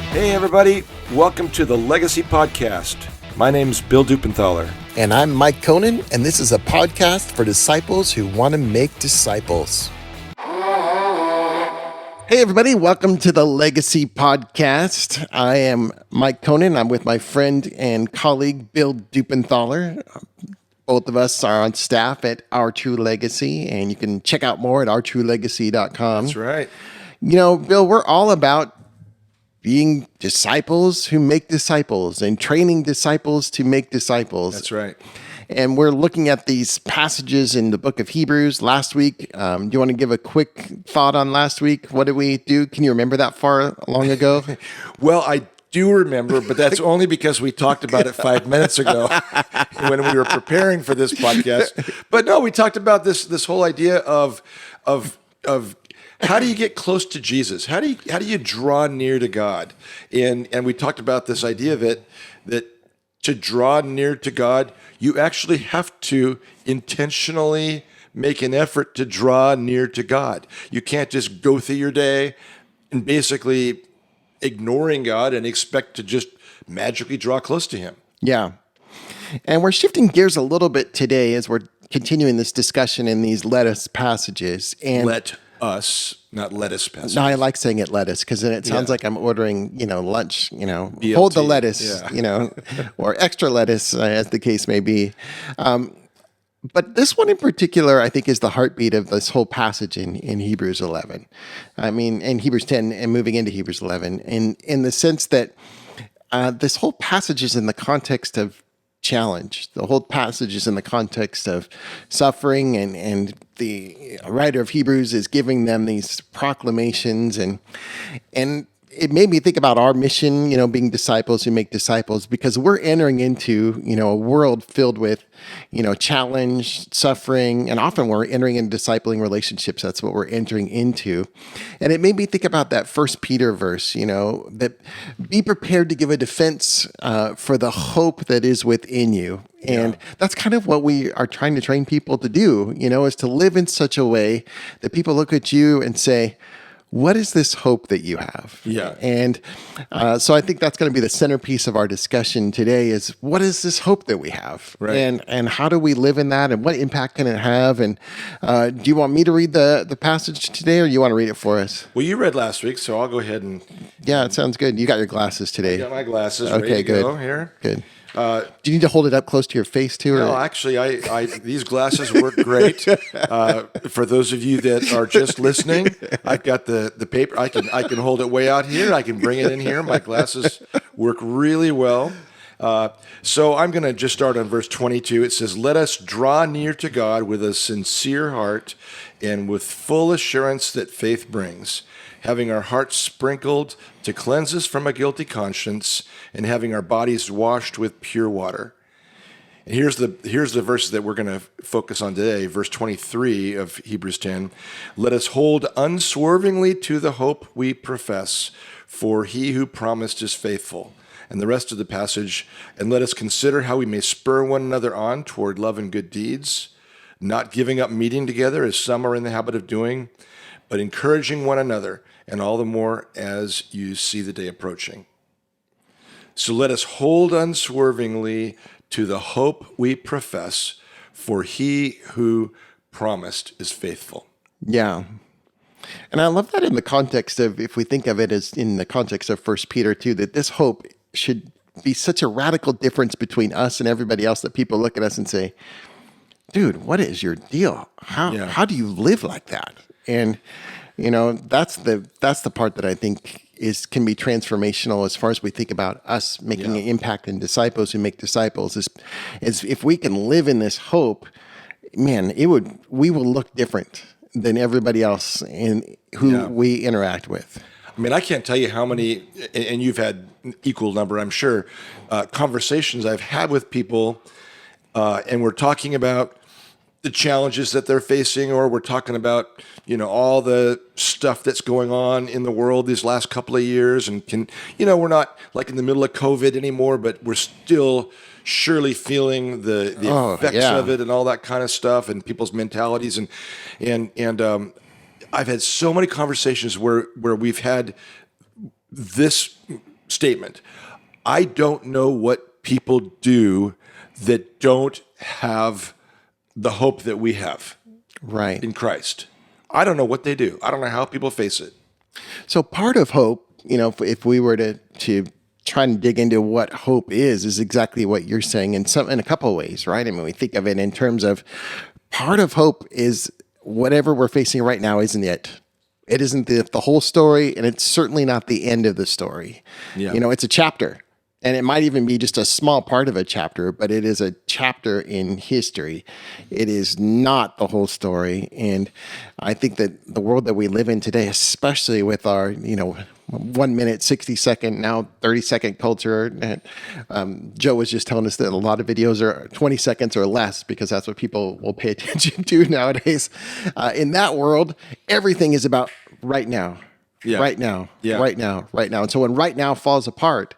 Hey everybody, welcome to the Legacy Podcast. My name's Bill Dupenthaler. And I'm Mike Conan, and this is a podcast for disciples who want to make disciples. Hey everybody, welcome to the Legacy Podcast. I am Mike Conan. I'm with my friend and colleague, Bill Dupenthaler. Both of us are on staff at Our True Legacy, and you can check out more at ourtruelegacy.com. That's right. You know, Bill, we're all about being disciples who make disciples and training disciples to make disciples. That's right. And we're looking at these passages in the book of Hebrews last week. Do you want to give a quick thought on last week? What did we do? Can you remember that far long ago? Well, I do remember, but that's only because we talked about it 5 minutes ago when we were preparing for this podcast. But no, we talked about this whole idea of how do you get close to Jesus? How do you draw near to God? And we talked about this idea of it, that to draw near to God, you actually have to intentionally make an effort to draw near to God. You can't just go through your day and basically ignoring God and expect to just magically draw close to him. Yeah. And we're shifting gears a little bit today as we're continuing this discussion in these lettuce passages. And Let us, not lettuce passages. no, I like saying it lettuce because then it sounds Yeah. like I'm ordering, lunch, BLT, hold the lettuce, yeah. or extra lettuce, as the case may be. But this one in particular, I think, is the heartbeat of this whole passage in Hebrews 11. I mean, in Hebrews 10 and moving into Hebrews 11, in the sense that this whole passage is in the context of challenge. The whole passage is in the context of suffering, and the writer of Hebrews is giving them these proclamations, and it made me think about our mission, being disciples who make disciples, because we're entering into, a world filled with, challenge, suffering, and often we're entering into discipling relationships. That's what we're entering into. And it made me think about that First Peter verse, that be prepared to give a defense for the hope that is within you. And that's kind of what we are trying to train people to do, is to live in such a way that people look at you and say, what is this hope that you have? Yeah. And so I think that's going to be the centerpiece of our discussion today is what is this hope that we have? Right. And how do we live in that, and what impact can it have? And do you want me to read the passage today, or you want to read it for us? Well, you read last week, so I'll go ahead and... Yeah, it sounds good. You got your glasses today. I got my glasses Okay, ready to good. go here. Good. Do you need to hold it up close to your face too? No, actually, I these glasses work great. For those of you that are just listening, I've got the paper. I can hold it way out here. I can bring it in here. My glasses work really well. So I'm going to just start on verse 22. It says, "Let us draw near to God with a sincere heart and with full assurance that faith brings, having our hearts sprinkled to cleanse us from a guilty conscience, and having our bodies washed with pure water." And here's the verses that we're going to focus on today. Verse 23 of Hebrews 10. "Let us hold unswervingly to the hope we profess, for he who promised is faithful." And the rest of the passage, "And let us consider how we may spur one another on toward love and good deeds, not giving up meeting together as some are in the habit of doing, but encouraging one another, and all the more as you see the day approaching." So let us hold unswervingly to the hope we profess, for he who promised is faithful. Yeah. And I love that in the context of, if we think of it as in the context of First Peter 2, that this hope should be such a radical difference between us and everybody else that people look at us and say, dude, what is your deal? How do you live like that? And, that's the part that I think can be transformational as far as we think about us making an impact in disciples who make disciples is if we can live in this hope, man, we will look different than everybody else who we interact with. I mean, I can't tell you how many, and you've had equal number, I'm sure, conversations I've had with people, and we're talking about the challenges that they're facing, or we're talking about, all the stuff that's going on in the world these last couple of years, and we're not like in the middle of COVID anymore, but we're still surely feeling the effects of it and all that kind of stuff, and people's mentalities, and I've had so many conversations where we've had this statement. I don't know what people do that don't have the hope that we have Right. in Christ. I don't know what they do. I don't know how people face it. So part of hope, if we were to try and dig into what hope is exactly what you're saying in a couple of ways, right? I mean, we think of it in terms of part of hope is whatever we're facing right now isn't it. It isn't the whole story, and it's certainly not the end of the story. Yeah. It's a chapter, and it might even be just a small part of a chapter, but it is a chapter in history. It is not the whole story, and I think that the world that we live in today, especially with our, 1 minute, 60-second, now 30-second culture. Joe was just telling us that a lot of videos are 20 seconds or less because that's what people will pay attention to nowadays. In that world, everything is about right now, right now, right now, right now. And so when right now falls apart,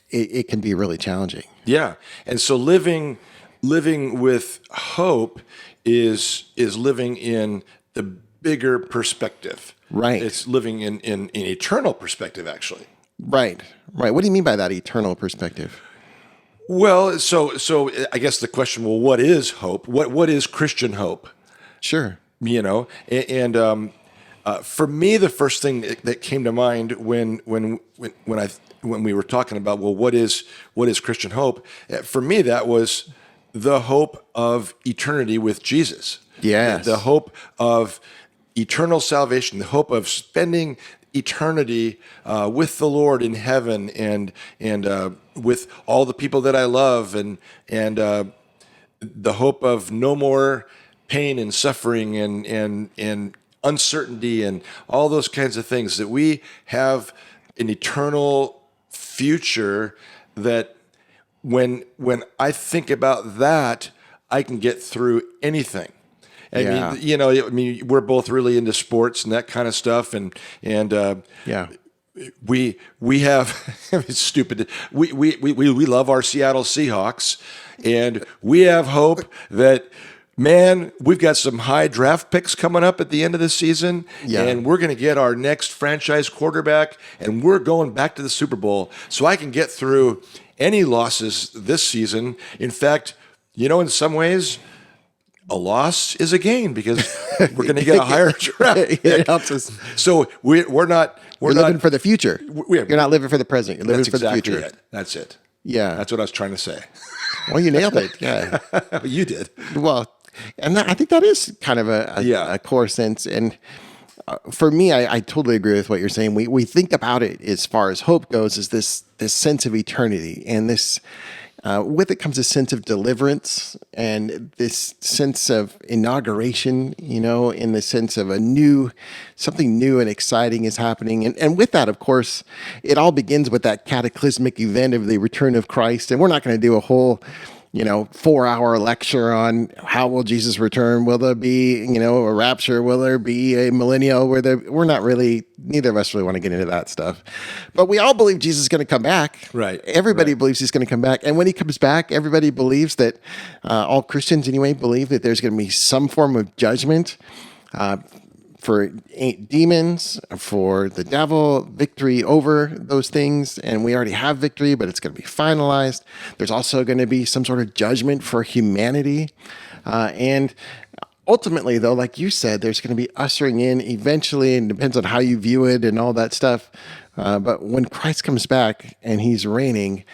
it can be really challenging. Yeah. And so living with hope is living in the bigger perspective. Right. It's living in eternal perspective, actually. Right. What do you mean by that eternal perspective? Well, so I guess the question, well, what is hope? What is Christian hope? Sure. And for me, the first thing that came to mind when we were talking about, well, what is Christian hope? For me, that was the hope of eternity with Jesus. Yes. The hope of eternal salvation, the hope of spending eternity with the Lord in heaven and with all the people that I love, and the hope of no more pain and suffering and uncertainty and all those kinds of things, that we have an eternal future that when I think about that, I can get through anything. I mean, we're both really into sports and that kind of stuff, and we have it's stupid. We love our Seattle Seahawks, and we have hope that, man, we've got some high draft picks coming up at the end of the season, and we're going to get our next franchise quarterback, and we're going back to the Super Bowl, so I can get through any losses this season. In fact, in some ways, a loss is a gain because we're going to get a higher draft. It helps us. So we're not living for the future. You're not living for the present. You're living for the future. It. That's it. Yeah, that's what I was trying to say. Well, you nailed it. Yeah, you did. Well, and I think that is kind of a core sense. And for me, I totally agree with what you're saying. We think about it as far as hope goes as this sense of eternity, and this. With it comes a sense of deliverance and this sense of inauguration, in the sense of something new and exciting is happening. And with that, of course, it all begins with that cataclysmic event of the return of Christ. And we're not going to do a whole 4-hour lecture on how will Jesus return? Will there be, a rapture? Will there be a millennial? We're not really, neither of us really want to get into that stuff. But we all believe Jesus is going to come back. Right. Everybody believes he's going to come back. And when he comes back, everybody believes that, all Christians anyway, believe that there's going to be some form of judgment for demons, for the devil, victory over those things. And we already have victory, but it's going to be finalized. There's also going to be some sort of judgment for humanity. And ultimately, though, like you said, there's going to be ushering in eventually, and it depends on how you view it and all that stuff. But when Christ comes back and he's reigning,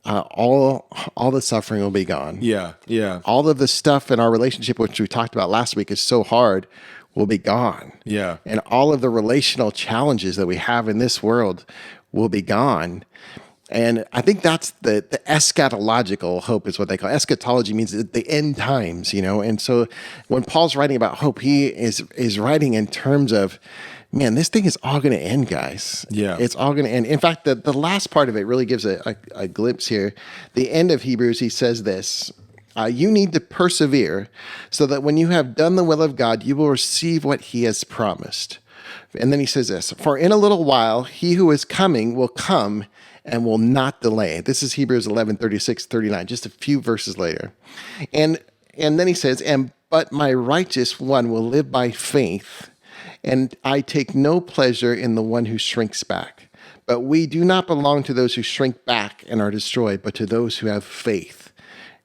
all the suffering will be gone. Yeah. All of the stuff in our relationship, which we talked about last week, is so hard, will be gone. Yeah. And all of the relational challenges that we have in this world will be gone. And I think that's the eschatological hope is what they call it. Eschatology means the end times, And so when Paul's writing about hope, he is writing in terms of, man, this thing is all going to end, guys. Yeah. It's all going to end. In fact, the last part of it really gives a glimpse here. The end of Hebrews, he says this, you need to persevere so that when you have done the will of God, you will receive what he has promised. And then he says this, for in a little while, he who is coming will come and will not delay. This is Hebrews 11, 36, 39, just a few verses later. And then he says, but my righteous one will live by faith, and I take no pleasure in the one who shrinks back. But we do not belong to those who shrink back and are destroyed, but to those who have faith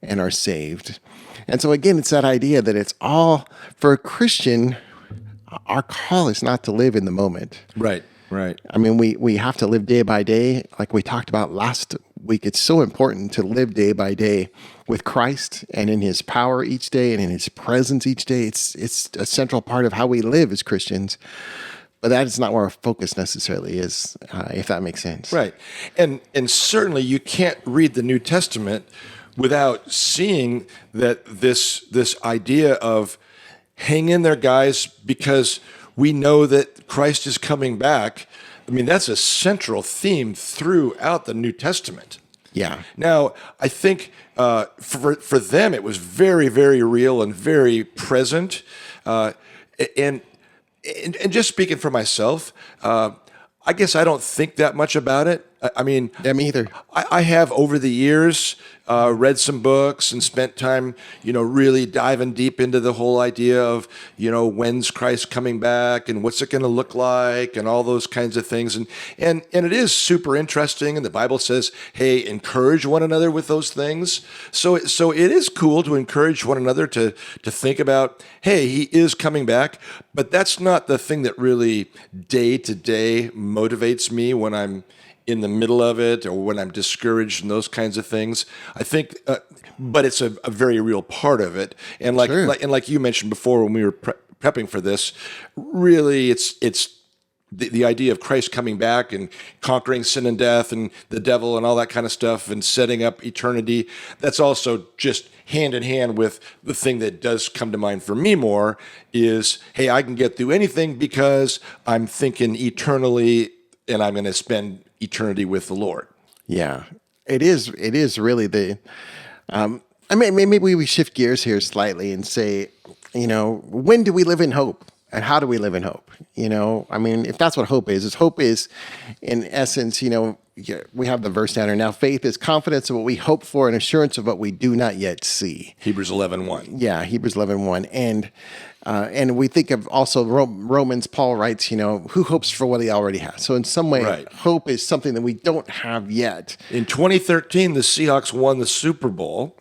and are saved. And so again, it's that idea that it's all for a Christian. Our call is not to live in the moment. Right. Right. I mean, we have to live day by day. Like we talked about last week, it's so important to live day by day with Christ and in his power each day and in his presence each day. It's a central part of how we live as Christians. But that is not where our focus necessarily is, if that makes sense. Right. And certainly you can't read the New Testament without seeing that this idea of hang in there, guys, because we know that Christ is coming back. I mean, that's a central theme throughout the New Testament. Yeah. Now, I think for them, it was very, very real and very present. And just speaking for myself, I guess I don't think that much about it. I mean, Yeah, me either. I have over the years read some books and spent time, really diving deep into the whole idea of, when's Christ coming back and what's it going to look like and all those kinds of things. And it is super interesting. And the Bible says, hey, encourage one another with those things. So it is cool to encourage one another to think about, hey, he is coming back. But that's not the thing that really day to day motivates me when I'm in the middle of it or when I'm discouraged and those kinds of things. I think, but it's a very real part of it. And like you mentioned before when we were prepping for this, really it's the idea of Christ coming back and conquering sin and death and the devil and all that kind of stuff and setting up eternity. That's also just hand in hand with the thing that does come to mind for me more is, hey, I can get through anything because I'm thinking eternally and I'm going to spend eternity with the Lord. Yeah, it is. It is really the. I mean, maybe we shift gears here slightly and say, when do we live in hope, and how do we live in hope? I mean, if that's what hope is in essence, we have the verse down here now. Faith is confidence of what we hope for, and assurance of what we do not yet see. Hebrews 11:1. Yeah, Hebrews 11:1, and we think of also Romans. Paul writes, who hopes for what he already has. So in some way, Right. Hope is something that we don't have yet. In 2013, the Seahawks won the Super Bowl.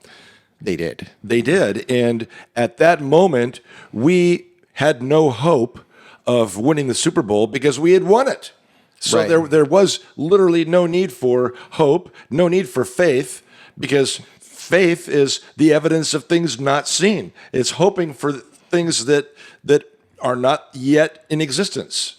They did. They did. And at that moment, we had no hope of winning the Super Bowl because we had won it. So Right. there was literally no need for hope, no need for faith, because faith is the evidence of things not seen. It's hoping for things that are not yet in existence.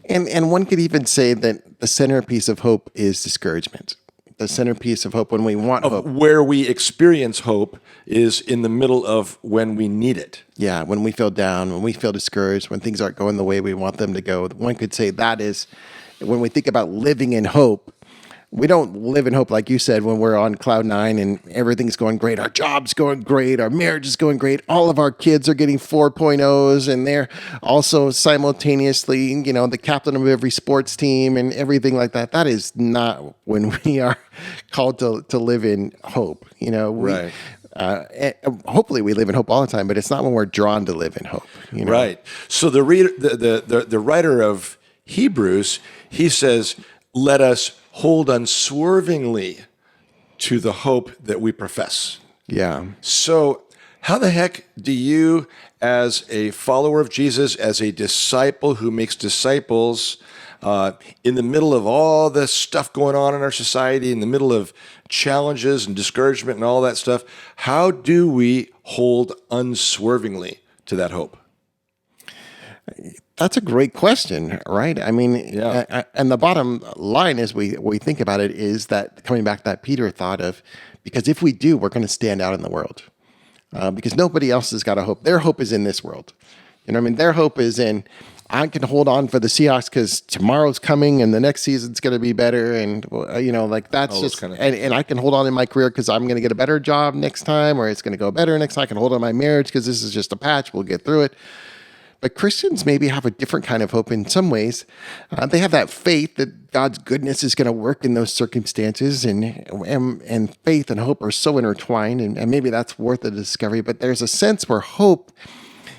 And one could even say that the centerpiece of hope is discouragement. The centerpiece of hope when we want hope. Where we experience hope is in the middle of when we need it. Yeah, when we feel down, when we feel discouraged, when things aren't going the way we want them to go. One could say that is when we think about living in hope. We don't live in hope, like you said, when we're on cloud nine and everything's going great. Our job's going great. Our marriage is going great. All of our kids are getting 4.0s, and they're also simultaneously, the captain of every sports team and everything like that. That is not when we are called to live in hope. Right. Hopefully we live in hope all the time, but it's not when we're drawn to live in hope. Right. So the writer of Hebrews, he says, let us hold unswervingly to the hope that we profess. Yeah. So how the heck do you, as a follower of Jesus, as a disciple who makes disciples, in the middle of all this stuff going on in our society, in the middle of challenges and discouragement and all that stuff, how do we hold unswervingly to that hope? That's a great question, right? I mean, Yeah. And the bottom line as we think about it is that coming back to that Peter thought of, because if we do, we're going to stand out in the world because nobody else has got a hope. Their hope is in this world. Their hope is in, I can hold on for the Seahawks because tomorrow's coming and the next season's going to be better. And, that's just, kind of and I can hold on in my career because I'm going to get a better job next time, or it's going to go better next time. I can hold on my marriage because this is just a patch. We'll get through it. But Christians maybe have a different kind of hope in some ways. They have that faith that God's goodness is going to work in those circumstances, and faith and hope are so intertwined, and maybe that's worth a discovery. But there's a sense where hope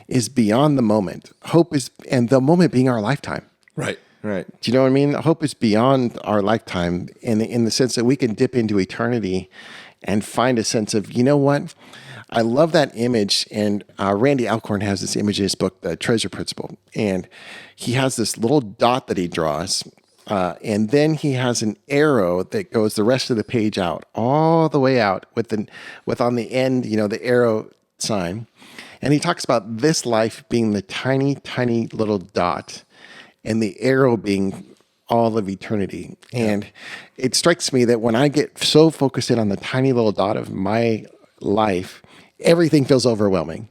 is beyond the moment. Hope is, and the moment being our lifetime. Right. Right. Do you know what I mean? Hope is beyond our lifetime in the sense that we can dip into eternity and find a sense of, you know what? I love that image. And Randy Alcorn has this image in his book, The Treasure Principle. And he has this little dot that he draws. And then he has an arrow that goes the rest of the page out, all the way out with on the end, the arrow sign. And he talks about this life being the tiny, tiny little dot and the arrow being all of eternity. And it strikes me that when I get so focused in on the tiny little dot of my life, everything feels overwhelming.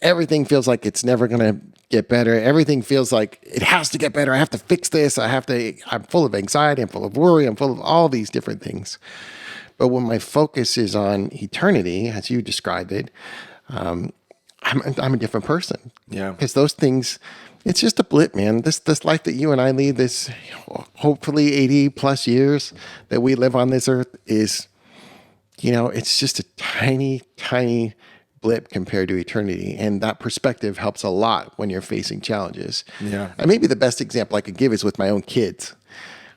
Everything feels like it's never going to get better. Everything feels like it has to get better. I have to fix this. I'm full of anxiety. I'm full of worry. I'm full of all these different things. But when my focus is on eternity, as you described it, I'm a different person. Yeah. Because those things, it's just a blip, man. This life that you and I lead, this hopefully 80 plus years that we live on this earth is, it's just a tiny, tiny blip compared to eternity. And that perspective helps a lot when you're facing challenges. Yeah. And maybe the best example I could give is with my own kids.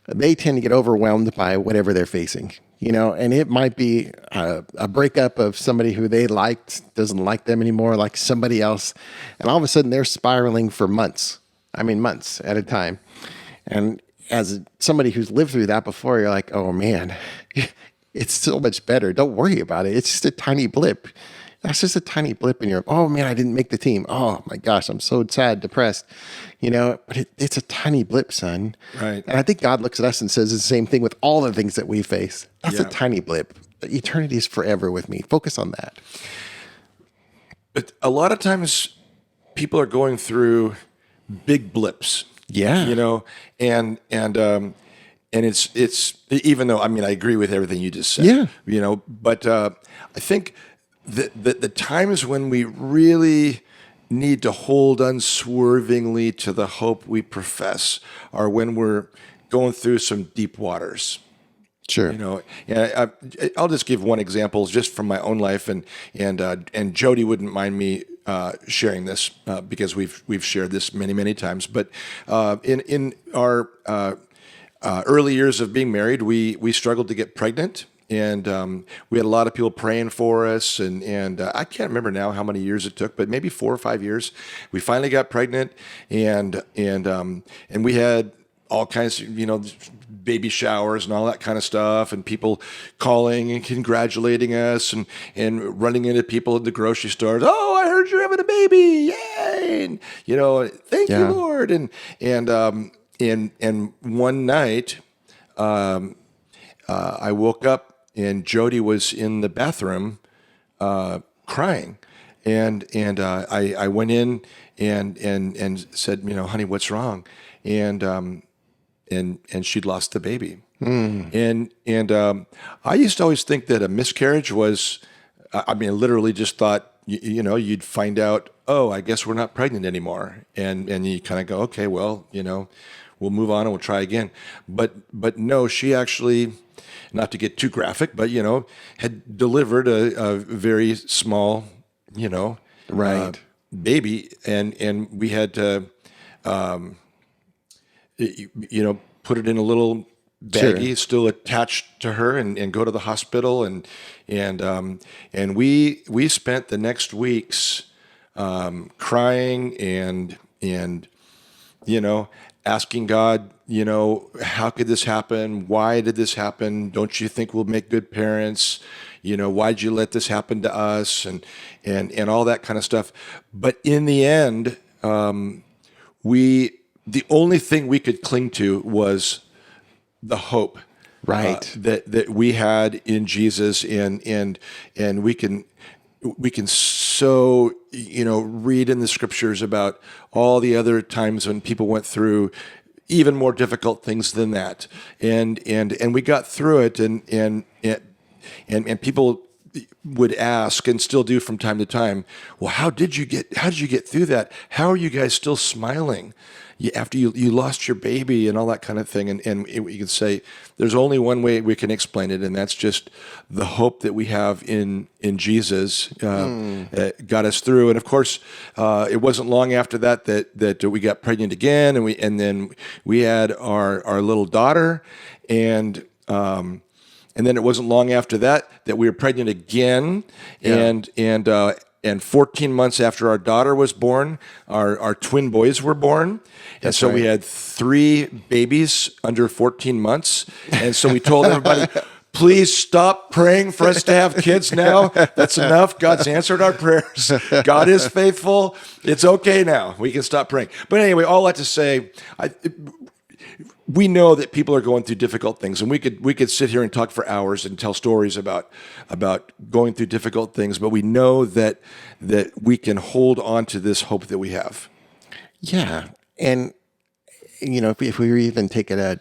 They tend to get overwhelmed by whatever they're facing, and it might be a breakup of somebody who they liked, doesn't like them anymore, like somebody else. And all of a sudden they're spiraling for months. I mean, months at a time. And as somebody who's lived through that before, you're like, oh man, it's so much better. Don't worry about it. It's just a tiny blip. That's just a tiny blip in your, oh man, I didn't make the team. Oh my gosh, I'm so sad, depressed, but it's a tiny blip, son. Right. And I think God looks at us and says the same thing with all the things that we face. That's a tiny blip. Eternity is forever with me. Focus on that. But a lot of times people are going through big blips. Yeah. And it's even though, I agree with everything you just said. Yeah. But I think the times when we really need to hold unswervingly to the hope we profess are when we're going through some deep waters. Sure. And I'll just give one example just from my own life, and Jody wouldn't mind me sharing this because we've shared this many times. But in our early years of being married, we struggled to get pregnant. And we had a lot of people praying for us, and I can't remember now how many years it took, but maybe 4 or 5 years. We finally got pregnant, and we had all kinds of baby showers and all that kind of stuff, and people calling and congratulating us, and running into people at the grocery stores. Oh, I heard you're having a baby! Yay! And thank you, Lord. And one night, I woke up. And Jody was in the bathroom crying, and I went in and said, honey, what's wrong? And she'd lost the baby. And I used to always think that a miscarriage was, I literally just thought, you'd find out, oh, I guess we're not pregnant anymore, and you kind of go, okay, well, we'll move on and we'll try again. But no, she actually, not to get too graphic, but had delivered a very small, baby, and we had to, put it in a little baggie, still attached to her, and go to the hospital, and we spent the next weeks crying and asking God, how could this happen? Why did this happen? Don't you think we'll make good parents? Why'd you let this happen to us? And all that kind of stuff. But in the end, the only thing we could cling to was the hope, right? That we had in Jesus, and we can so read in the scriptures about all the other times when people went through even more difficult things than that, and we got through it, and people would ask and still do from time to time, well, how did you get through that? How are you guys still smiling after you lost your baby and all that kind of thing? And you can say there's only one way we can explain it, and that's just the hope that we have in Jesus got us through. And of course, it wasn't long after that we got pregnant again, and then we had our little daughter, and then it wasn't long after that we were pregnant again, and 14 months after our daughter was born, our twin boys were born. And so we had 3 babies under 14 months. And so we told everybody, please stop praying for us to have kids now. That's enough. God's answered our prayers. God is faithful. It's okay now. We can stop praying. But anyway, all that to say, we know that people are going through difficult things, and we could sit here and talk for hours and tell stories about going through difficult things, but we know that we can hold on to this hope that we have. Yeah. And, if we even take it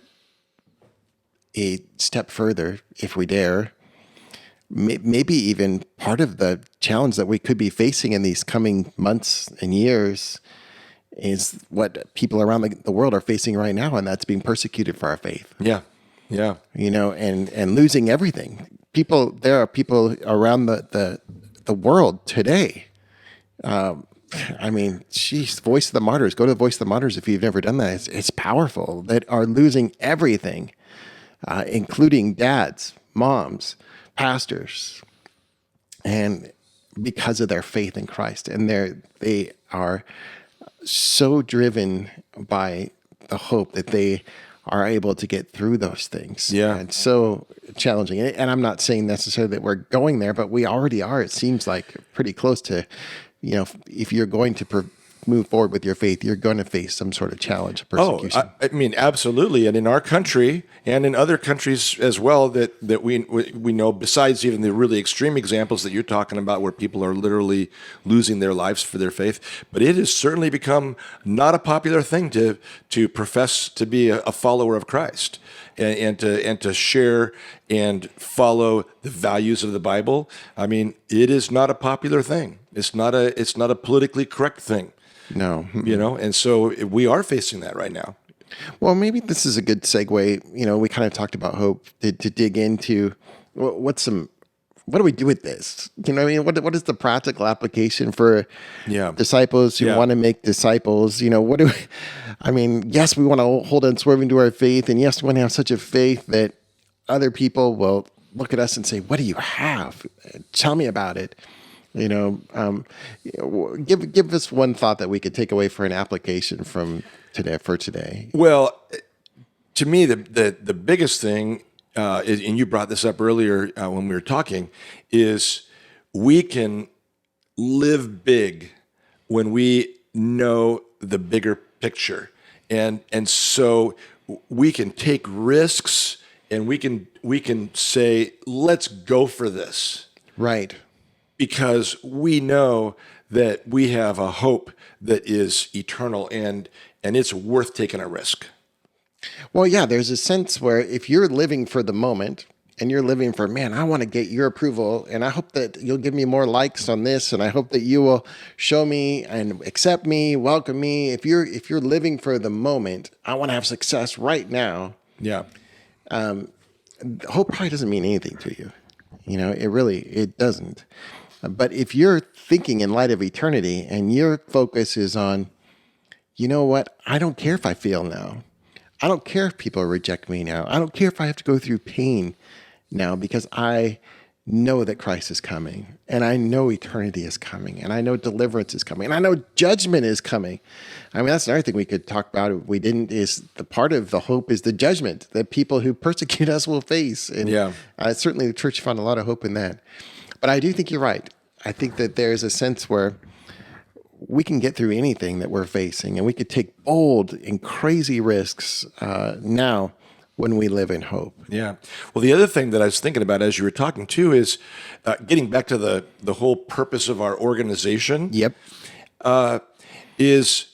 a step further, if we dare, maybe even part of the challenge that we could be facing in these coming months and years is what people around the world are facing right now, and that's being persecuted for our faith. Yeah. And losing everything. There are people around the world today. Voice of the Martyrs. Go to the Voice of the Martyrs if you've never done that. It's powerful. That are losing everything, including dads, moms, pastors, and because of their faith in Christ, and they are so driven by the hope that they are able to get through those things. Yeah. And so challenging. And I'm not saying necessarily that we're going there, but we already are. It seems like pretty close to, if you're going to move forward with your faith, you're going to face some sort of challenge, persecution. I mean, absolutely. And in our country and in other countries as well that we know, besides even the really extreme examples that you're talking about where people are literally losing their lives for their faith, but it has certainly become not a popular thing to profess to be a follower of Christ and to share and follow the values of the Bible. I mean, it is not a popular thing. It's not a politically correct thing. No. And so we are facing that right now. Well, maybe this is a good segue. We kind of talked about hope to dig into what do we do with this? What is the practical application for disciples who want to make disciples? Yes, we want to hold unswerving to our faith, and yes, we want to have such a faith that other people will look at us and say, what do you have? Tell me about it. Give us one thought that we could take away for an application from today. Well, to me, the biggest thing, and you brought this up earlier when we were talking, is we can live big when we know the bigger picture, and so we can take risks, and we can say, let's go for this, right? Because we know that we have a hope that is eternal, and it's worth taking a risk. Well, yeah, there's a sense where if you're living for the moment and you're living for, man, I want to get your approval, and I hope that you'll give me more likes on this, and I hope that you will show me and accept me, welcome me. If you're living for the moment, I want to have success right now. Yeah. Hope probably doesn't mean anything to you. It doesn't. But if you're thinking in light of eternity and your focus is on, I don't care if I fail now. I don't care if people reject me now. I don't care if I have to go through pain now, because I know that Christ is coming, and I know eternity is coming, and I know deliverance is coming, and I know judgment is coming. That's another thing we could talk about if we didn't, is the part of the hope is the judgment that people who persecute us will face. And certainly the church found a lot of hope in that. But I do think you're right. I think that there's a sense where we can get through anything that we're facing, and we could take bold and crazy risks now when we live in hope. Yeah. Well, the other thing that I was thinking about as you were talking too is getting back to the whole purpose of our organization. Yep. Is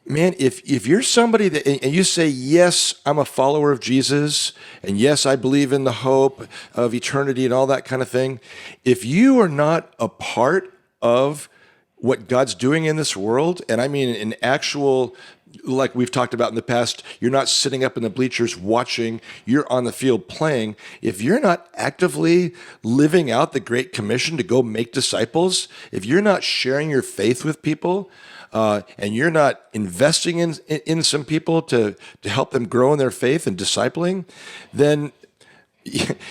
Man, if you're somebody that and you say, yes, I'm a follower of Jesus, and yes, I believe in the hope of eternity and all that kind of thing, if you are not a part of what God's doing in this world, and I mean an actual, like we've talked about in the past, you're not sitting up in the bleachers watching, you're on the field playing. If you're not actively living out the Great Commission to go make disciples, if you're not sharing your faith with people, and you're not investing in some people to help them grow in their faith and discipling, then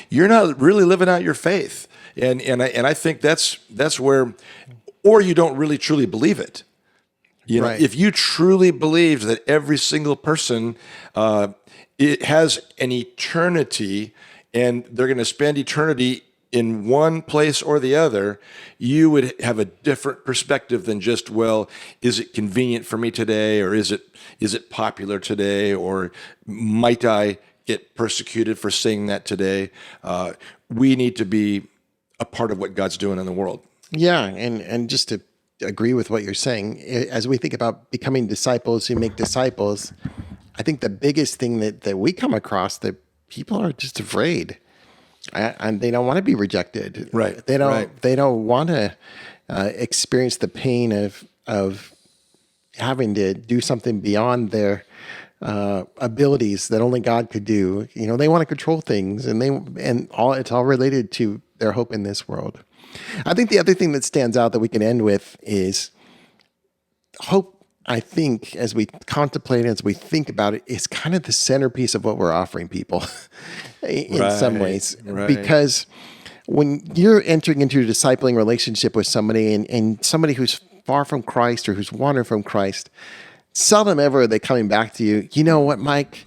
you're not really living out your faith. And I think that's where, or you don't really truly believe it. You know, Right. if you truly believed that every single person it has an eternity and they're going to spend eternity in one place or the other, you would have a different perspective than just, well, is it convenient for me today, or is it popular today, or might I get persecuted for saying that today? We need to be a part of what God's doing in the world. Yeah, and just to agree with what you're saying, as we think about becoming disciples who make disciples, I think the biggest thing that we come across, that people are just afraid, and they don't want to be rejected. Right, They don't. right. They don't want to experience the pain of having to do something beyond their abilities that only God could do. You know, they want to control things, and it's all related to their hope in this world. I think the other thing that stands out that we can end with is hope. I think as we contemplate, as we think about it, is kind of the centerpiece of what we're offering people in some ways. right. Because when you're entering into a discipling relationship with somebody, and somebody who's far from Christ or who's wandering from Christ, seldom ever are they coming back to you. You know what, Mike?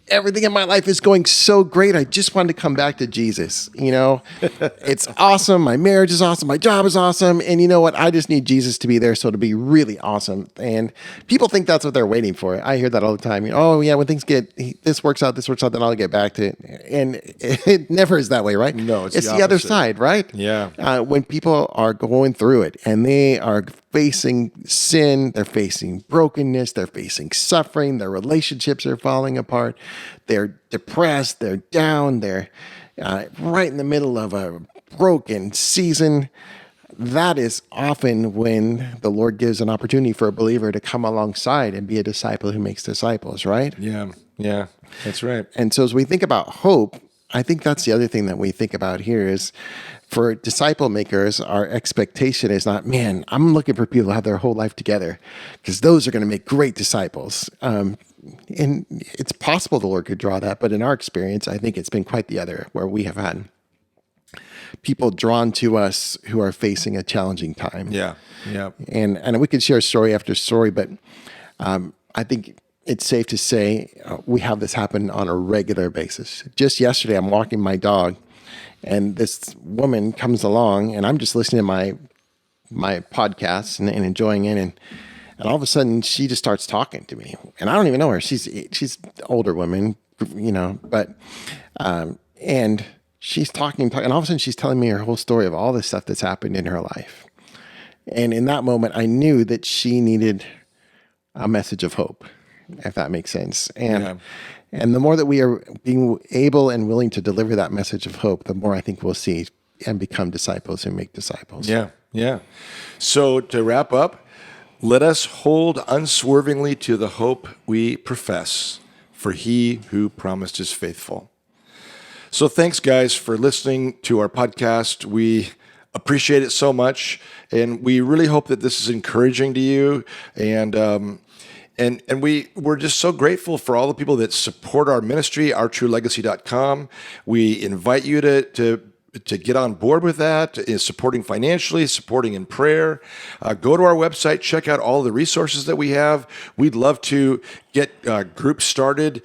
Everything in my life is going so great. I just wanted to come back to Jesus. You know, it's awesome. My marriage is awesome. My job is awesome. And you know what? I just need Jesus to be there, so it'll be really awesome. And people think that's what they're waiting for. I hear that all the time. Oh yeah, when things this works out, then I'll get back to it. And it never is that way, right? No, it's the the other opposite. side, right? Yeah. When people are going through it and they are facing sin, they're facing brokenness, they're facing suffering, their relationships are falling apart, they're depressed, they're down, they're right in the middle of a broken season. That is often when the Lord gives an opportunity for a believer to come alongside and be a disciple who makes disciples, right? Yeah, that's right. And so as we think about hope, I think that's the other thing that we think about here is, for disciple makers, our expectation is not, man, I'm looking for people who have their whole life together, because those are going to make great disciples. And it's possible the Lord could draw that, but in our experience, I think it's been quite the other, where we have had people drawn to us who are facing a challenging time. Yeah. And we could share story after story, but I think it's safe to say we have this happen on a regular basis. Just yesterday, I'm walking my dog, and this woman comes along, and I'm just listening to my podcasts and enjoying it, and all of a sudden she just starts talking to me, and I don't even know her. She's an older woman, you know, but and she's talking, and all of a sudden she's telling me her whole story of all the stuff that's happened in her life, and in that moment, I knew that she needed a message of hope, if that makes sense. And the more that we are being able and willing to deliver that message of hope, the more I think we'll see and become disciples who make disciples. Yeah. So to wrap up, let us hold unswervingly to the hope we profess, for he who promised is faithful. So thanks, guys, for listening to our podcast. We appreciate it so much, and we really hope that this is encouraging to you. And we're just so grateful for all the people that support our ministry, ourtruelegacy.com. We invite you to get on board with that, is supporting financially, supporting in prayer. Go to our website, check out all the resources that we have. We'd love to get groups started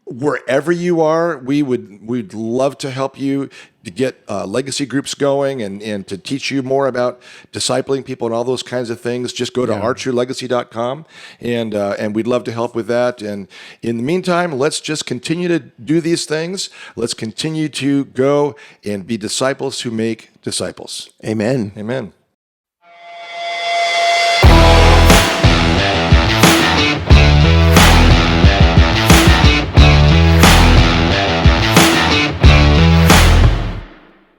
wherever you are. We'd love to help you to get legacy groups going and to teach you more about discipling people and all those kinds of things. Just go to ourtruelegacy.com and we'd love to help with that. And in the meantime, let's just continue to do these things. Let's continue to go and be disciples who make disciples. Amen. Amen.